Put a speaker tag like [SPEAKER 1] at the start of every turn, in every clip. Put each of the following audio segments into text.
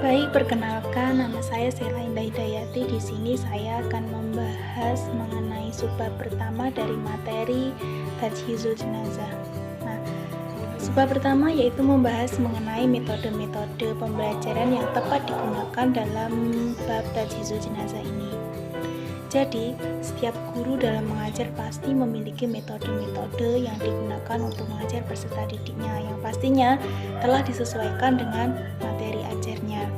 [SPEAKER 1] Baik, perkenalkan nama saya Sela Indah Hidayati. Di sini saya akan membahas mengenai subbab pertama dari materi Tajhizul Jenazah. Nah, subbab pertama yaitu membahas mengenai metode-metode pembelajaran yang tepat digunakan dalam bab Tajhizul Jenazah ini. Jadi, setiap guru dalam mengajar pasti memiliki metode-metode yang digunakan untuk mengajar peserta didiknya yang pastinya telah disesuaikan dengan materi ajarnya.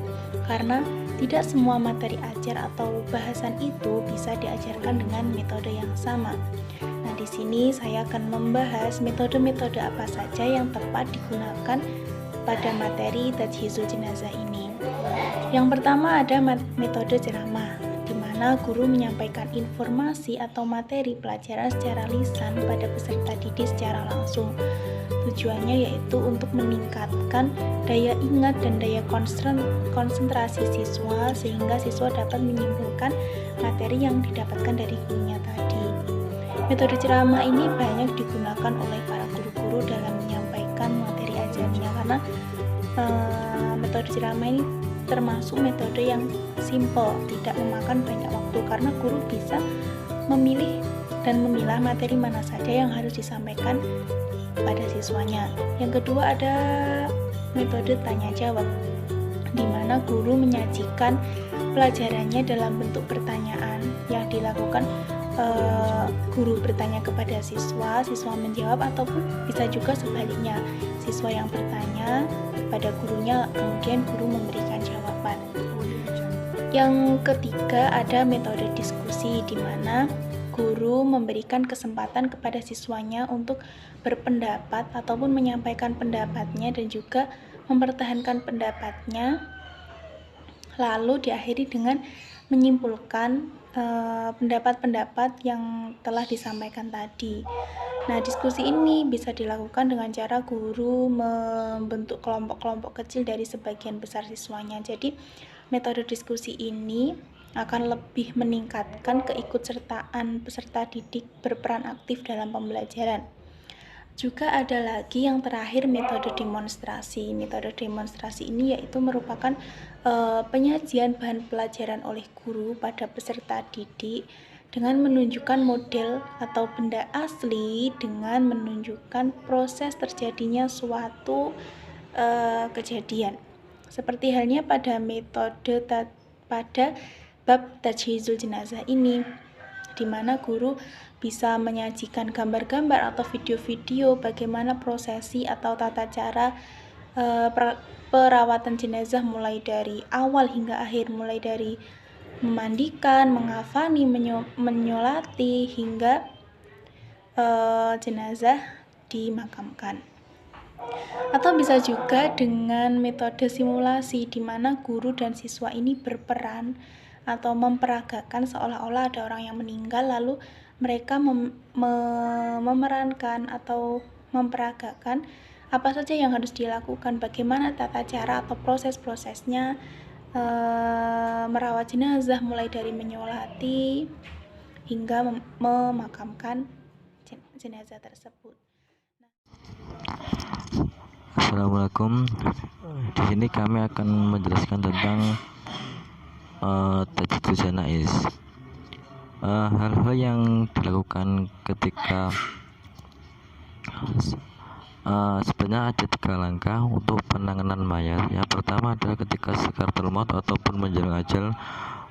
[SPEAKER 1] Karena tidak semua materi ajar atau bahasan itu bisa diajarkan dengan metode yang sama. Nah, di sini saya akan membahas metode-metode apa saja yang tepat digunakan pada materi Tajhizul Jenazah ini. Yang pertama ada metode ceramah, di mana guru menyampaikan informasi atau materi pelajaran secara lisan pada peserta didik secara langsung. Tujuannya yaitu untuk meningkatkan daya ingat dan daya konsentrasi siswa sehingga siswa dapat menyimpulkan materi yang didapatkan dari gurunya tadi. Metode ceramah ini banyak digunakan oleh para guru-guru dalam menyampaikan materi ajarnya karena metode ceramah ini termasuk metode yang simple, tidak memakan banyak waktu karena guru bisa memilih dan memilah materi mana saja yang harus disampaikan pada siswanya. Yang kedua ada metode tanya jawab, di mana guru menyajikan pelajarannya dalam bentuk pertanyaan yang dilakukan guru bertanya kepada siswa, siswa menjawab, ataupun bisa juga sebaliknya, siswa yang bertanya kepada gurunya, kemudian guru memberikan jawaban. Yang ketiga ada metode diskusi, di mana guru memberikan kesempatan kepada siswanya untuk berpendapat ataupun menyampaikan pendapatnya dan juga mempertahankan pendapatnya, lalu diakhiri dengan menyimpulkan pendapat-pendapat yang telah disampaikan tadi. Nah, diskusi ini bisa dilakukan dengan cara guru membentuk kelompok-kelompok kecil dari sebagian besar siswanya. Jadi, metode diskusi ini akan lebih meningkatkan keikutsertaan peserta didik berperan aktif dalam pembelajaran. Juga ada lagi yang terakhir metode demonstrasi. Metode demonstrasi ini yaitu merupakan penyajian bahan pelajaran oleh guru pada peserta didik dengan menunjukkan model atau benda asli dengan menunjukkan proses terjadinya suatu kejadian. Seperti halnya pada metode pada bab Tajhizul Jenazah ini, di mana guru bisa menyajikan gambar-gambar atau video-video bagaimana prosesi atau tata cara perawatan jenazah mulai dari awal hingga akhir, mulai dari memandikan, mengafani, menyolati hingga jenazah dimakamkan. Atau bisa juga dengan metode simulasi, di mana guru dan siswa ini berperan atau memperagakan seolah-olah ada orang yang meninggal, lalu mereka memerankan atau memperagakan apa saja yang harus dilakukan, bagaimana tata cara atau proses-prosesnya merawat jenazah mulai dari menyolati hingga memakamkan jenazah tersebut.
[SPEAKER 2] Assalamualaikum. Di sini kami akan menjelaskan tentang Tajhizul Jenazah. Hal-hal yang dilakukan ketika sebenarnya ada 3 langkah untuk penanganan mayat. Yang pertama adalah ketika sakaratul maut ataupun menjelang ajal,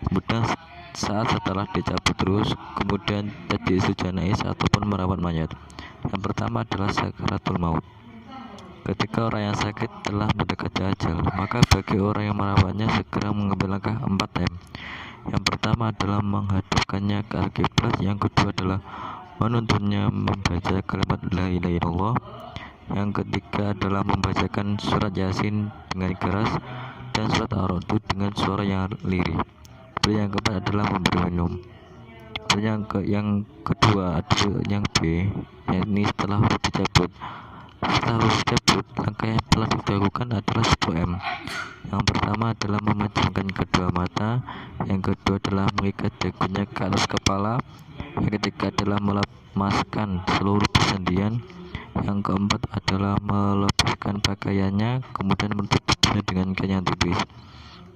[SPEAKER 2] kemudian saat setelah dicabut terus, kemudian Tajhizul Jenazah ataupun merawat mayat. Yang pertama adalah sakaratul maut. Ketika orang yang sakit telah mendekati ajal, maka bagi orang yang merawatnya segera mengambil langkah 4M. Yang pertama adalah menghadapkannya ke al-qiblat, yang kedua adalah menuntunnya membaca kalimat la ilaha illallah, yang ketiga adalah membacakan surat Yasin dengan keras dan surat Ar-Ra'd dengan suara yang lirih. Yang keempat adalah memberi minum. Yang kedua adalah yang B, yakni setelah dicabut. Setelah dicabut, langkah yang telah dilakukan adalah 10M. Yang pertama adalah memejamkan kedua mata, yang kedua adalah mengikat dagunya ke atas kepala, yang ketiga adalah melemaskan seluruh persendian, yang keempat adalah melepaskan pakaiannya, kemudian menutupnya dengan kain yang tipis.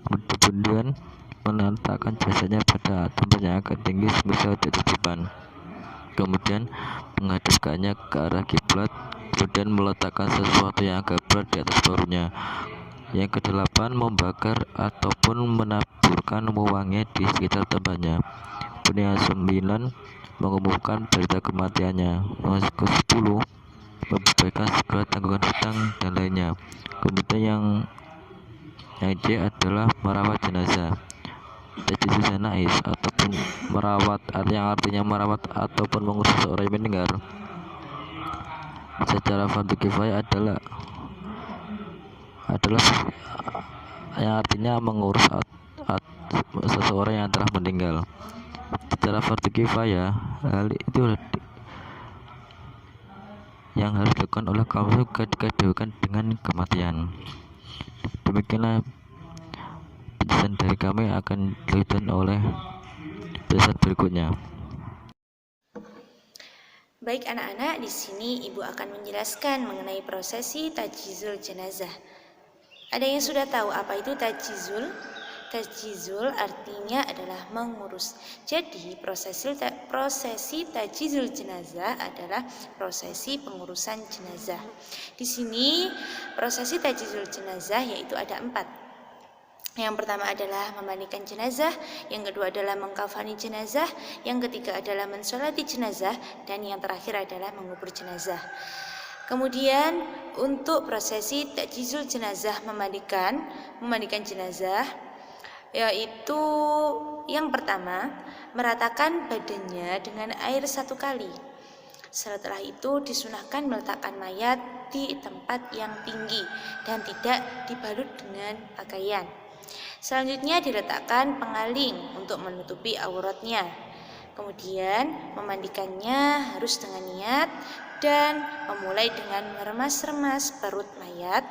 [SPEAKER 2] kemudian meletakkan jasanya pada tempat yang agak tinggi semisal di depan, kemudian menghadapkannya ke arah kiblat, kemudian meletakkan sesuatu yang agak berat di atas bahunya. Yang kedelapan, membakar ataupun menaburkan wewangi di sekitar tempatnya. Kemudian yang sembilan, mengumumkan berita kematiannya. Yang ke-10, membebaskan segala tanggungan hutang dan lainnya. Kemudian yang D adalah merawat jenazah. Tajhiz janaiz ataupun merawat, yang artinya merawat ataupun mengurus seseorang yang meninggal secara fardu kifayah adalah yang artinya mengurus seseorang yang telah meninggal. Secara fardu kifayah, hal itu yang harus dilakukan oleh kaum ketika dihadapkan dengan kematian. Demikianlah penjelasan dari kami, akan dilanjutkan oleh penjelasan berikutnya.
[SPEAKER 3] Baik anak-anak, di sini Ibu akan menjelaskan mengenai prosesi tajhizul jenazah. Ada yang sudah tahu apa itu tajhizul? Tajhizul artinya adalah mengurus. Jadi prosesi tajhizul jenazah adalah prosesi pengurusan jenazah. Di sini prosesi tajhizul jenazah yaitu ada 4. Yang pertama adalah memandikan jenazah, yang kedua adalah mengkafani jenazah, yang ketiga adalah mensolati jenazah, dan yang terakhir adalah mengubur jenazah. Kemudian untuk prosesi tajhizul jenazah, memandikan jenazah, yaitu yang pertama, meratakan badannya dengan air 1 kali. Setelah itu disunahkan meletakkan mayat di tempat yang tinggi dan tidak dibalut dengan pakaian. Selanjutnya diletakkan pengaling untuk menutupi auratnya. Kemudian memandikannya harus dengan niat dan memulai dengan meremas-remas perut mayat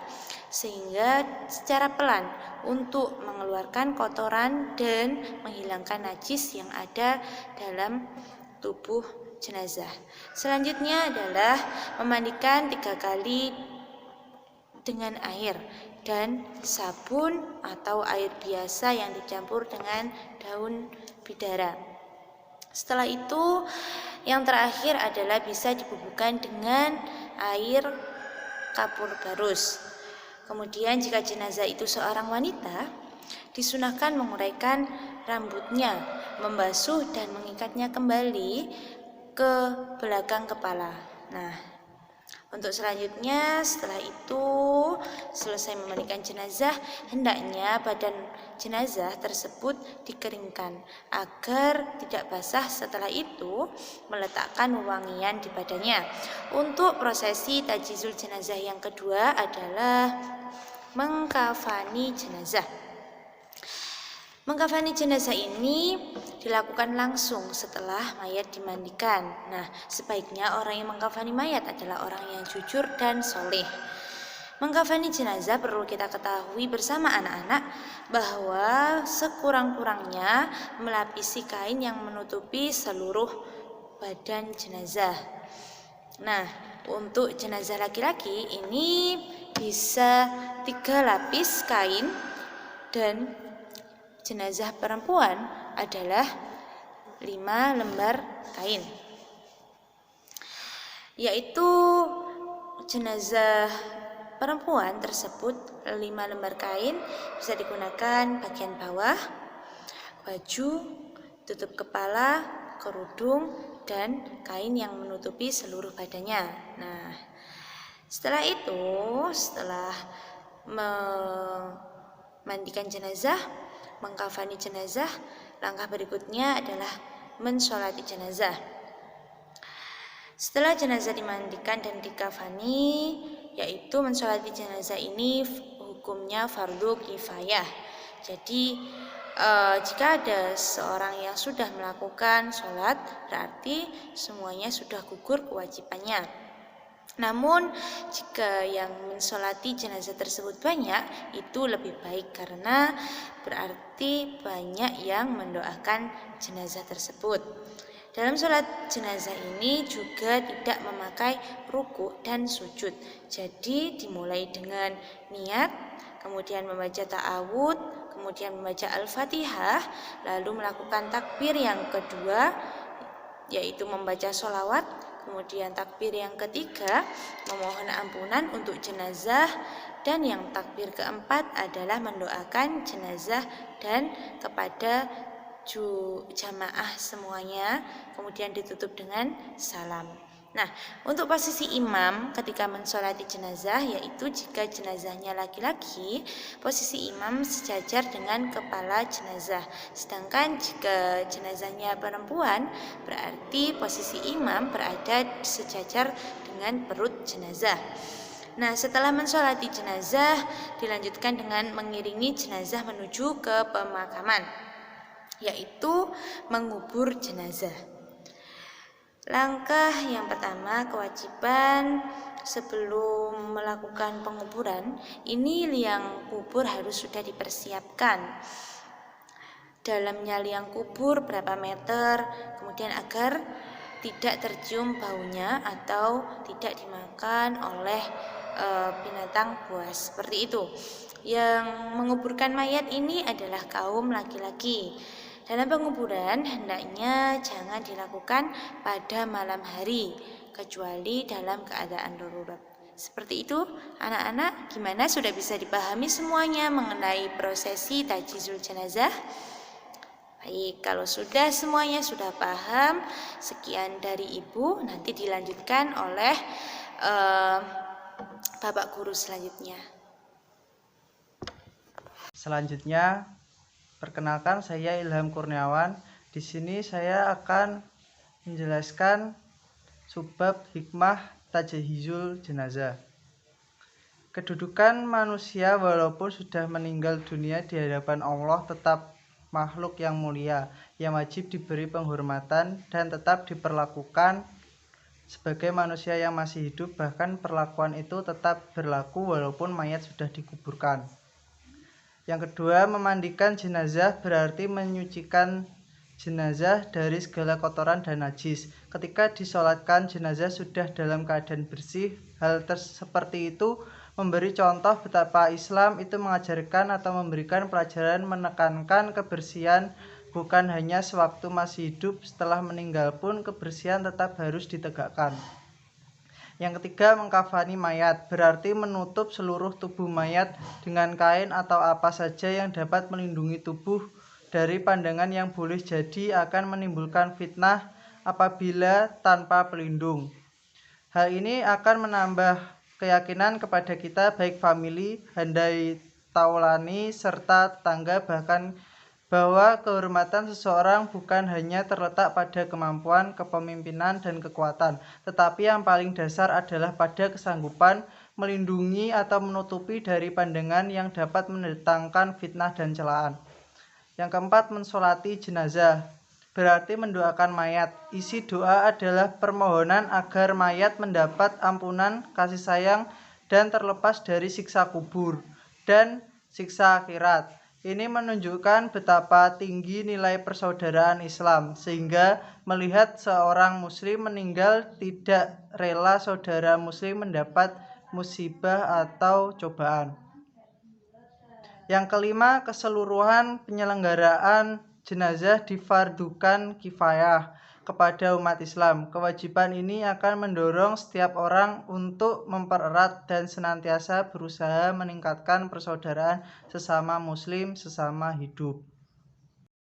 [SPEAKER 3] sehingga secara pelan untuk mengeluarkan kotoran dan menghilangkan najis yang ada dalam tubuh jenazah. Selanjutnya adalah memandikan 3 kali dengan air dan sabun atau air biasa yang dicampur dengan daun bidara. Setelah itu yang terakhir adalah bisa dibubuhkan dengan air kapur barus. Kemudian jika jenazah itu seorang wanita, disunahkan menguraikan rambutnya, membasuh dan mengikatnya kembali ke belakang kepala. Nah, untuk selanjutnya setelah itu selesai memandikan jenazah, hendaknya badan jenazah tersebut dikeringkan agar tidak basah. Setelah itu meletakkan wewangian di badannya. Untuk prosesi tajhizul jenazah yang kedua adalah mengkafani jenazah. Mengkafani jenazah ini dilakukan langsung setelah mayat dimandikan. Nah, sebaiknya orang yang mengkafani mayat adalah orang yang jujur dan soleh. Mengkafani jenazah perlu kita ketahui bersama anak-anak bahwa sekurang-kurangnya melapisi kain yang menutupi seluruh badan jenazah. Nah, untuk jenazah laki-laki ini bisa 3 lapis kain dan jenazah perempuan adalah 5 lembar kain. Yaitu jenazah perempuan tersebut 5 lembar kain bisa digunakan bagian bawah, baju, tutup kepala, kerudung, dan kain yang menutupi seluruh badannya. Nah, setelah itu, setelah memandikan jenazah, mengkafani jenazah, langkah berikutnya adalah mensolati jenazah. Setelah jenazah dimandikan dan dikafani, yaitu mensolati jenazah ini hukumnya fardu kifayah. Jadi jika ada seorang yang sudah melakukan sholat, berarti semuanya sudah gugur kewajibannya. Namun jika yang mensolati jenazah tersebut banyak, itu lebih baik karena berarti banyak yang mendoakan jenazah tersebut. Dalam sholat jenazah ini juga tidak memakai ruku dan sujud. Jadi dimulai dengan niat, kemudian membaca ta'awud, kemudian membaca Al-Fatihah, lalu melakukan takbir yang kedua, yaitu membaca sholawat, kemudian takbir yang ketiga, memohon ampunan untuk jenazah, dan yang takbir keempat adalah mendoakan jenazah dan kepada jamaah semuanya, kemudian ditutup dengan salam. Nah, untuk posisi imam ketika mensolati jenazah, yaitu jika jenazahnya laki-laki, posisi imam sejajar dengan kepala jenazah. Sedangkan jika jenazahnya perempuan, berarti posisi imam berada sejajar dengan perut jenazah. Nah, setelah mensolati jenazah, dilanjutkan dengan mengiringi jenazah menuju ke pemakaman, yaitu mengubur jenazah. Langkah yang pertama, kewajiban sebelum melakukan penguburan, ini liang kubur harus sudah dipersiapkan. Dalamnya liang kubur berapa meter, kemudian agar tidak tercium baunya atau tidak dimakan oleh binatang buas, seperti itu. Yang menguburkan mayat ini adalah kaum laki-laki. Dalam penguburan hendaknya jangan dilakukan pada malam hari, kecuali dalam keadaan darurat. Seperti itu, anak-anak, gimana, sudah bisa dipahami semuanya mengenai prosesi tajhizul jenazah? Baik, kalau sudah semuanya sudah paham, sekian dari Ibu, nanti dilanjutkan oleh Bapak Guru selanjutnya.
[SPEAKER 4] Selanjutnya, perkenalkan, saya Ilham Kurniawan. Di sini saya akan menjelaskan subbab hikmah tajhizul jenazah. Kedudukan manusia walaupun sudah meninggal dunia di hadapan Allah tetap makhluk yang mulia, yang wajib diberi penghormatan dan tetap diperlakukan sebagai manusia yang masih hidup. Bahkan perlakuan itu tetap berlaku walaupun mayat sudah dikuburkan. Yang kedua, memandikan jenazah berarti menyucikan jenazah dari segala kotoran dan najis. Ketika disolatkan, jenazah sudah dalam keadaan bersih. Hal seperti itu memberi contoh betapa Islam itu mengajarkan atau memberikan pelajaran menekankan kebersihan bukan hanya sewaktu masih hidup, setelah meninggal pun kebersihan tetap harus ditegakkan. Yang ketiga, mengkafani mayat berarti menutup seluruh tubuh mayat dengan kain atau apa saja yang dapat melindungi tubuh dari pandangan yang boleh jadi akan menimbulkan fitnah apabila tanpa pelindung. Hal ini akan menambah keyakinan kepada kita, baik famili, handai taulani, serta tetangga, bahkan bahwa kehormatan seseorang bukan hanya terletak pada kemampuan, kepemimpinan, dan kekuatan, tetapi yang paling dasar adalah pada kesanggupan melindungi atau menutupi dari pandangan yang dapat mendatangkan fitnah dan celaan. Yang keempat, mensolati jenazah berarti mendoakan mayat. Isi doa adalah permohonan agar mayat mendapat ampunan, kasih sayang, dan terlepas dari siksa kubur dan siksa akhirat. Ini menunjukkan betapa tinggi nilai persaudaraan Islam, sehingga melihat seorang muslim meninggal tidak rela saudara muslim mendapat musibah atau cobaan. Yang kelima, keseluruhan penyelenggaraan jenazah difardukan kifayah kepada umat Islam. Kewajiban ini akan mendorong setiap orang untuk mempererat dan senantiasa berusaha meningkatkan persaudaraan sesama muslim, sesama hidup.